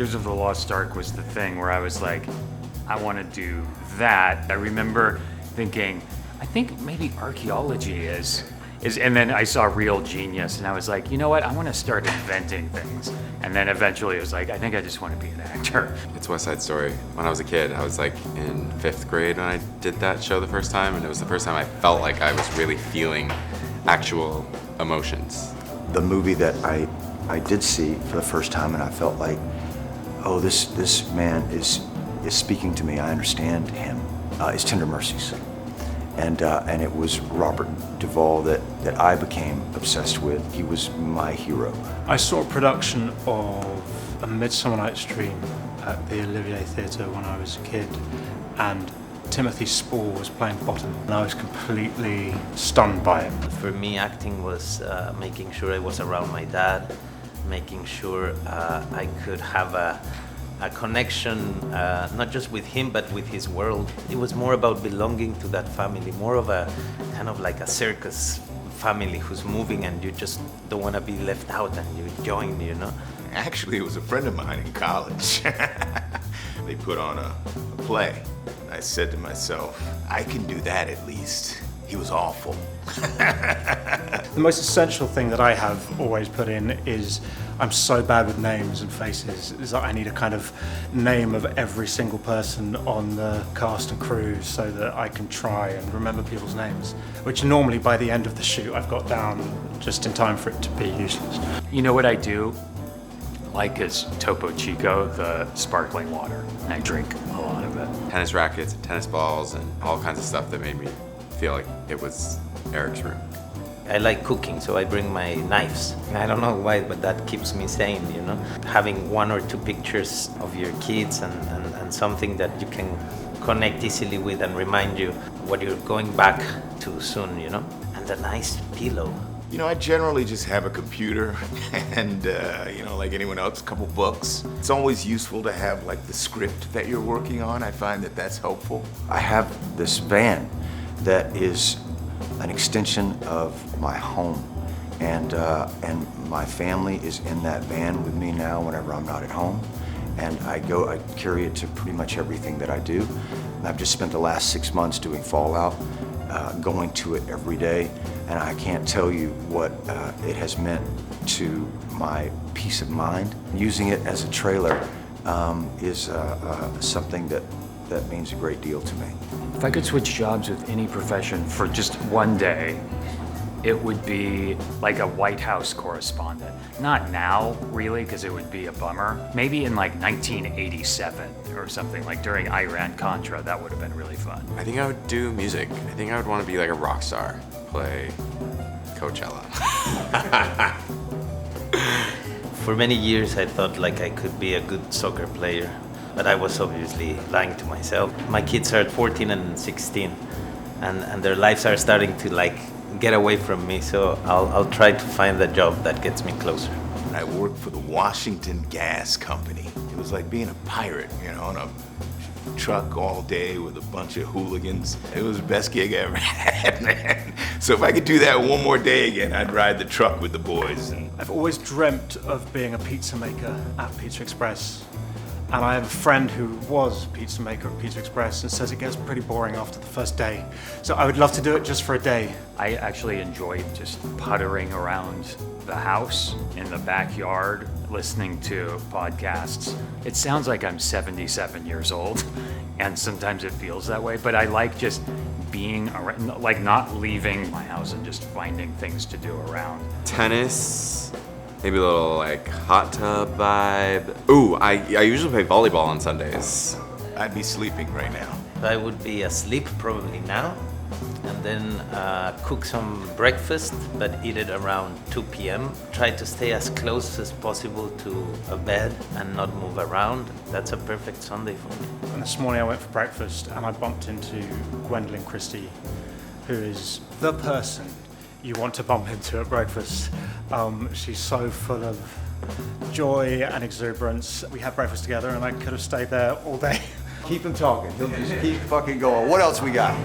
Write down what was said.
Raiders of the Lost Ark was the thing where I was like, I want to do that. I remember thinking, I think maybe archaeology is, and then I saw Real Genius, and I was like, you know what? I want to start inventing things. And then eventually it was like, I think I just want to be an actor. It's West Side Story. When I was a kid, I was like in 5th grade when I did that show the first time, and it was the first time I felt like I was really feeling actual emotions. The movie that I did see for the first time, and I felt like, oh, this man is speaking to me. I understand him. Is Tender Mercies. And it was Robert Duvall that I became obsessed with. He was my hero. I saw a production of A Midsummer Night's Dream at the Olivier Theatre when I was a kid, and Timothy Spall was playing Bottom, and I was completely stunned by it. For me, acting was making sure I was around my dad, making sure I could have a connection, not just with him, but with his world. It was more about belonging to that family, more of a kind of like a circus family who's moving and you just don't want to be left out and you join, you know? Actually, it was a friend of mine in college. They put on a play. I said to myself, I can do that at least. He was awful. The most essential thing that I have always put in is I'm so bad with names and faces, is that I need a kind of name of every single person on the cast and crew so that I can try and remember people's names, which normally by the end of the shoot I've got down just in time for it to be useless. You know what I do like is Topo Chico, the sparkling water, and I drink a lot of it. Tennis rackets and tennis balls and all kinds of stuff that made me feel like it was Erik's room. I like cooking, so I bring my knives. I don't know why, but that keeps me sane, you know? Having 1 or 2 pictures of your kids and something that you can connect easily with and remind you what you're going back to soon, you know? And a nice pillow. You know, I generally just have a computer and, like anyone else, a couple books. It's always useful to have like the script that you're working on. I find that that's helpful. I have this van that is an extension of my home, and my family is in that van with me now whenever I'm not at home, and I carry it to pretty much everything that I do. And I've just spent the last 6 months doing Fallout, going to it every day, and I can't tell you what it has meant to my peace of mind. Using it as a trailer is something that means a great deal to me. If I could switch jobs with any profession for just one day, it would be like a White House correspondent. Not now, really, because it would be a bummer. Maybe in like 1987 or something, like during Iran-Contra, that would have been really fun. I think I would do music. I think I would want to be like a rock star, play Coachella. For many years, I thought like I could be a good soccer player, but I was obviously lying to myself. My kids are 14 and 16, and their lives are starting to like get away from me, so I'll try to find the job that gets me closer. I worked for the Washington Gas Company. It was like being a pirate, you know, on a truck all day with a bunch of hooligans. It was the best gig I ever had, man. So if I could do that one more day again, I'd ride the truck with the boys. And I've always dreamt of being a pizza maker at Pizza Express. And I have a friend who was a pizza maker at Pizza Express and says it gets pretty boring after the first day. So I would love to do it just for a day. I actually enjoyed just puttering around the house in the backyard, listening to podcasts. It sounds like I'm 77 years old, and sometimes it feels that way, but I like just being around, like not leaving my house and just finding things to do around. Tennis, maybe a little like hot tub vibe. Ooh, I usually play volleyball on Sundays. I'd be sleeping right now. I would be asleep probably now, and then cook some breakfast, but eat it around 2 p.m. Try to stay as close as possible to a bed and not move around. That's a perfect Sunday for me. And this morning I went for breakfast and I bumped into Gwendolyn Christie, who is the person you want to bump into at breakfast. She's so full of joy and exuberance. We had breakfast together and I could have stayed there all day. Keep him talking. He'll just keep fucking going. What else we got?